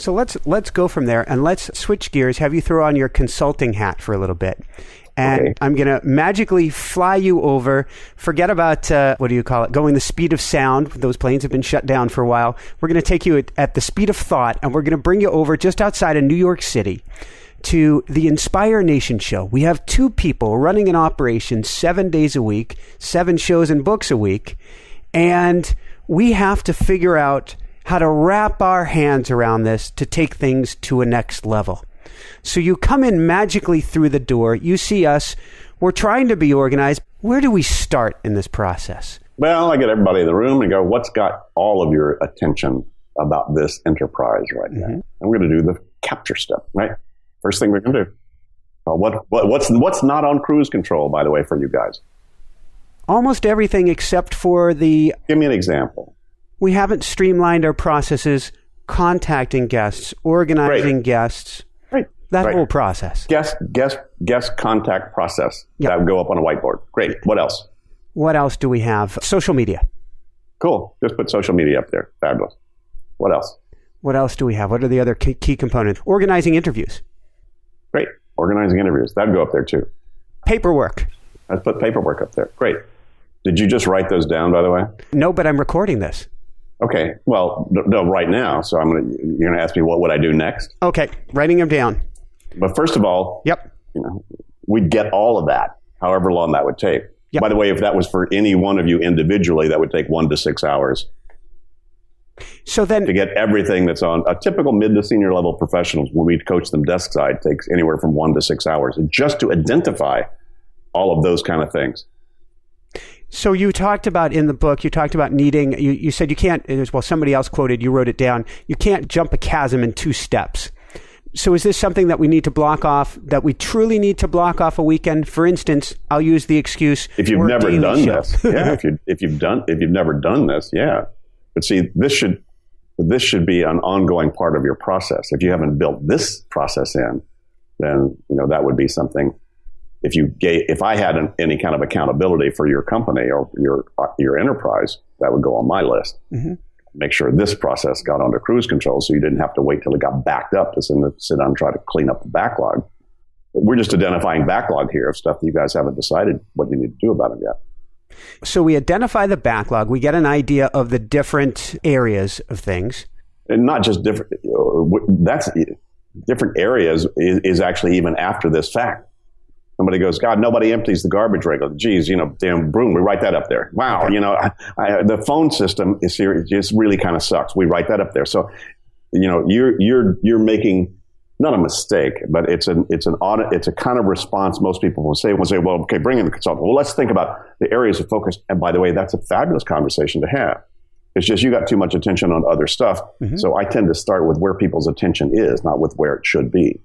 So let's go from there and let's switch gears, have you throw on your consulting hat for a little bit. And okay. I'm going to magically fly you over. Forget about, what do you call it? Going the speed of sound. Those planes have been shut down for a while. We're going to take you at the speed of thought, and we're going to bring you over just outside of New York City to the Inspire Nation show. We have 2 people running an operation 7 days a week, 7 shows and books a week. And we have to figure out how to wrap our hands around this to take things to a next level. So you come in magically through the door. You see us. We're trying to be organized. Where do we start in this process? Well, I get everybody in the room and go, what's got all of your attention about this enterprise right now? And we're going to do the capture step, right? First thing we're going to do. What's not on cruise control, by the way, for you guys? Almost everything except for the... Give me an example. We haven't streamlined our processes, contacting guests, organizing guests. That whole process. Guest contact process. Yep. That would go up on a whiteboard. Great. What else? What else do we have? Social media. Cool. Just put social media up there. Fabulous. What else? What else do we have? What are the other key components? Organizing interviews. Great. Organizing interviews. That'd go up there too. Paperwork. Let's put paperwork up there. Great. Did you just write those down, by the way? No, but I'm recording this. Okay. Well, no, right now. So you're going to ask me what would I do next? Okay. Writing them down. But first of all, we'd get all of that, however long that would take. Yep. By the way, if that was for any one of you individually, that would take 1 to 6 hours. So then, to get everything that's on a typical mid to senior level professionals, when we coach them desk side, takes anywhere from 1 to 6 hours just to identify all of those kind of things. So you talked about in the book, you talked about needing, you said you can't, well, somebody else quoted, you wrote it down, you can't jump a chasm in 2 steps. So is this something that we need to block off, that we truly need to block off a weekend? For instance, I'll use the excuse. If you've never done this, if you've never done this, yeah. But see, this should be an ongoing part of your process. If you haven't built this process in, then, that would be something. If I had any kind of accountability for your company or your enterprise, that would go on my list. Mm-hmm. Make sure this process got under cruise control so you didn't have to wait till it got backed up to sit down and try to clean up the backlog. We're just identifying backlog here of stuff that you guys haven't decided what you need to do about it yet. So we identify the backlog. We get an idea of the different areas of things. And not just different. That's different areas is actually even after this fact. Somebody goes, God, nobody empties the garbage regularly. Geez, damn broom. We write that up there. Wow, okay. The phone system is here. It just really kind of sucks. We write that up there. So, you're making not a mistake, but it's an audit. It's a kind of response most people will say, well, okay, bring in the consultant. Well, let's think about the areas of focus. And by the way, that's a fabulous conversation to have. It's just you got too much attention on other stuff. Mm-hmm. So I tend to start with where people's attention is, not with where it should be.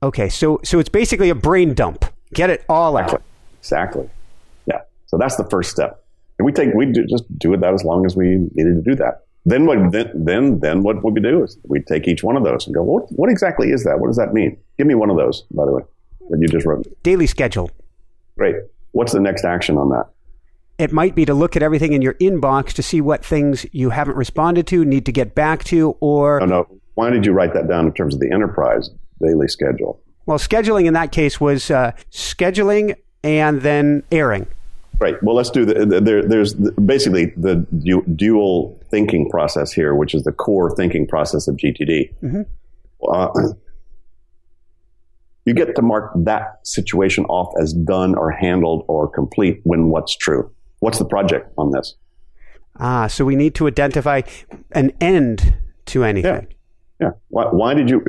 Okay, so it's basically a brain dump. Get it all out. Exactly. Yeah. So that's the first step. And we just do it that as long as we needed to do that. Then what we do is we take each one of those and go, what exactly is that? What does that mean? Give me one of those, by the way, that you just wrote. Daily schedule. Great. What's the next action on that? It might be to look at everything in your inbox to see what things you haven't responded to, need to get back to, or... No. Why did you write that down in terms of the enterprise daily schedule? Well, scheduling in that case was scheduling and then airing. Right. Well, let's do there's basically the dual thinking process here, which is the core thinking process of GTD. Mm-hmm. You get to mark that situation off as done or handled or complete when what's true. What's the project on this? So we need to identify an end to anything. Yeah. Why did you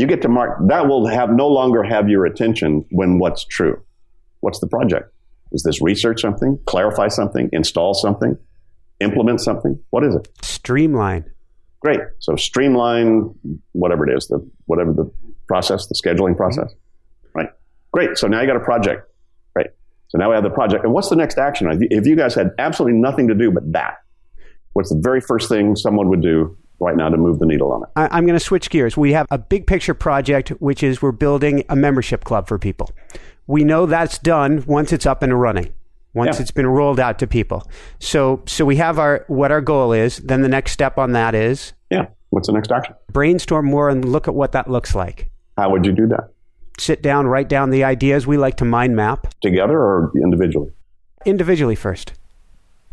get to mark that will no longer have your attention when what's true? What's the project? Is this research something, clarify something, install something, implement something? What is it? Streamline. Great. So streamline whatever it is, whatever the process, the scheduling process. Mm-hmm. Right. Great. So now you got a project. Right. So now we have the project. And what's the next action? If you guys had absolutely nothing to do but that, what's the very first thing someone would do right now to move the needle on it? I'm going to switch gears. We have a big picture project, which is we're building a membership club for people. We know that's done once it's up and running, once it's been rolled out to people. So we have what our goal is. Then the next step on that is? What's the next action? Brainstorm more and look at what that looks like. How would you do that? Sit down, write down the ideas. We like to mind map. Together or individually? Individually first.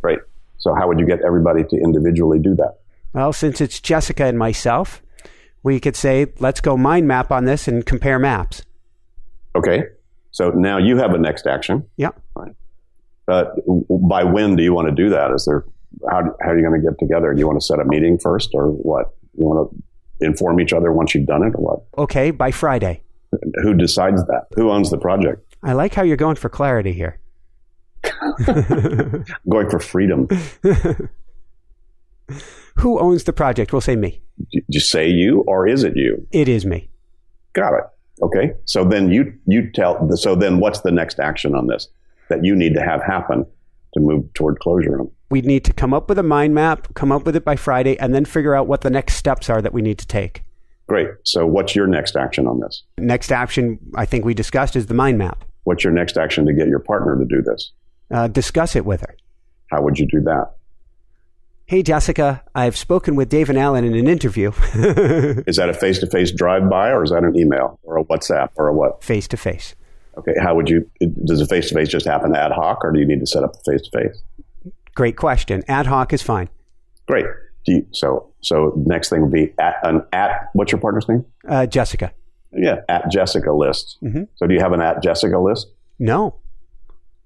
Great. So how would you get everybody to individually do that? Well, since it's Jessica and myself, we could say, let's go mind map on this and compare maps. Okay. So now you have a next action. Yeah. Right. By when do you want to do that? How are you going to get together? Do you want to set a meeting first or what? You want to inform each other once you've done it or what? Okay, by Friday. Who decides that? Who owns the project? I like how you're going for clarity here. Going for freedom. Who owns the project? We'll say me. Did you say you or is it you? It is me. Got it. Okay. So then so then what's the next action on this that you need to have happen to move toward closure? We'd need to come up with a mind map, come up with it by Friday, and then figure out what the next steps are that we need to take. Great. So what's your next action on this? Next action, I think we discussed, is the mind map. What's your next action to get your partner to do this? Discuss it with her. How would you do that? Hey, Jessica, I've spoken with Dave and Alan in an interview. Is that a face-to-face drive-by or is that an email or a WhatsApp or a what? Face-to-face. Okay. Does a face-to-face just happen ad hoc or do you need to set up a face-to-face? Great question. Ad hoc is fine. Great. So next thing would be what's your partner's name? Jessica. Yeah, at Jessica list. Mm-hmm. So do you have an at Jessica list? No.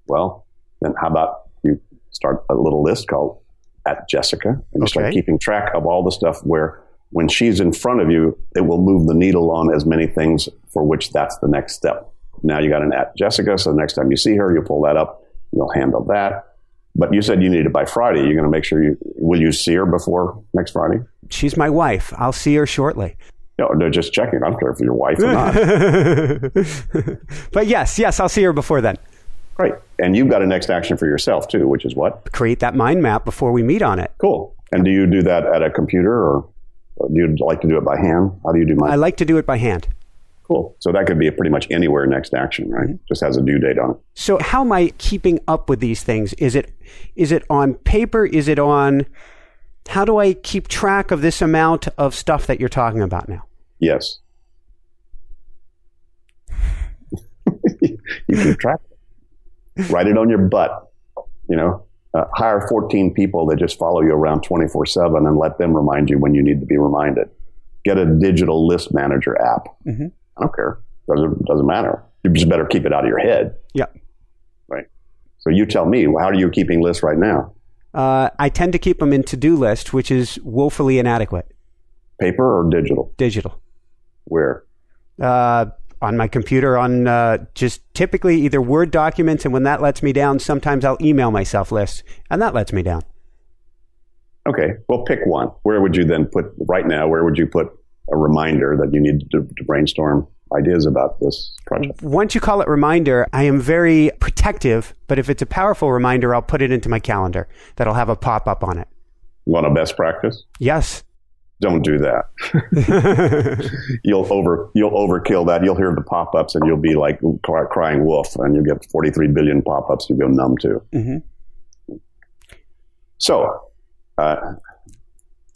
Well, then how about you start a little list called at Jessica and you start keeping track of all the stuff where when she's in front of you, it will move the needle on as many things for which that's the next step. Now you got an at Jessica, so the next time you see her, you pull that up, you'll handle that. But you said you need it by Friday. You're going to make sure will you see her before next Friday? She's my wife. I'll see her shortly. No, they're just checking. I don't care if you're your wife or not. But yes, I'll see her before then. Great. And you've got a next action for yourself too, which is what? Create that mind map before we meet on it. Cool. And do you do that at a computer or do you like to do it by hand? How do you do I like to do it by hand. Cool. So that could be a pretty much anywhere next action, right? Mm-hmm. Just has a due date on it. So how am I keeping up with these things? Is it on paper? Is it on, how do I keep track of this amount of stuff that you're talking about now? Yes. You keep track. Write it on your butt, hire 14 people that just follow you around 24/7 and let them remind you when you need to be reminded. Get a digital list manager app. Mm-hmm. I don't care. Doesn't matter. You just better keep it out of your head. Yeah. Right. So you tell me, how are you keeping lists right now? I tend to keep them in to-do list, which is woefully inadequate. Paper or digital? Digital. Where? On my computer, on just typically either Word documents, and when that lets me down, sometimes I'll email myself lists, and that lets me down. Okay, well, pick one. Where would you then put, right now, where would you put a reminder that you need to brainstorm ideas about this project? Once you call it reminder, I am very protective, but if it's a powerful reminder, I'll put it into my calendar. That'll have a pop-up on it. You want a best practice? Yes. Don't do that. You'll overkill that. You'll hear the pop-ups and you'll be like crying wolf and you'll get 43 billion pop-ups you go numb to. Mm-hmm. So, are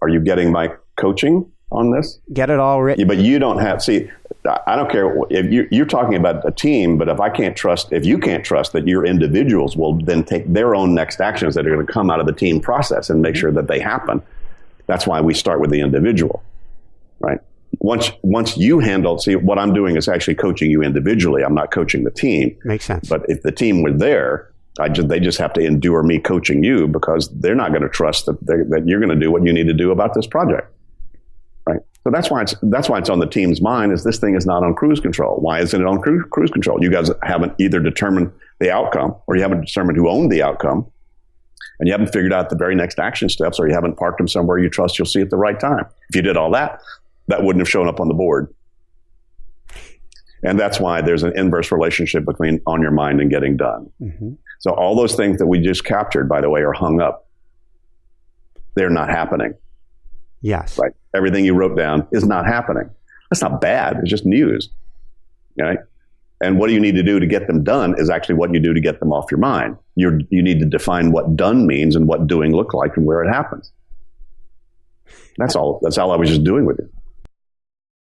you getting my coaching on this? Get it all written. Yeah, but you don't have, I don't care if you're talking about a team, but if you can't trust that your individuals will then take their own next actions that are going to come out of the team process and make sure that they happen. That's why we start with the individual, right? Once you handle, what I'm doing is actually coaching you individually. I'm not coaching the team. Makes sense. But if the team were there, they just have to endure me coaching you because they're not going to trust that you're going to do what you need to do about this project, right? So that's why it's on the team's mind is this thing is not on cruise control. Why isn't it on cruise control? You guys haven't either determined the outcome or you haven't determined who owned the outcome. And you haven't figured out the very next action steps, or you haven't parked them somewhere you trust you'll see at the right time. If you did all that, that wouldn't have shown up on the board. And that's why there's an inverse relationship between on your mind and getting done. Mm-hmm. So all those things that we just captured, by the way, are hung up. They're not happening. Yes. Right. Everything you wrote down is not happening. That's not bad. It's just news. Right? And what do you need to do to get them done is actually what you do to get them off your mind. You need to define what done means and what doing look like and where it happens. That's all I was just doing with it.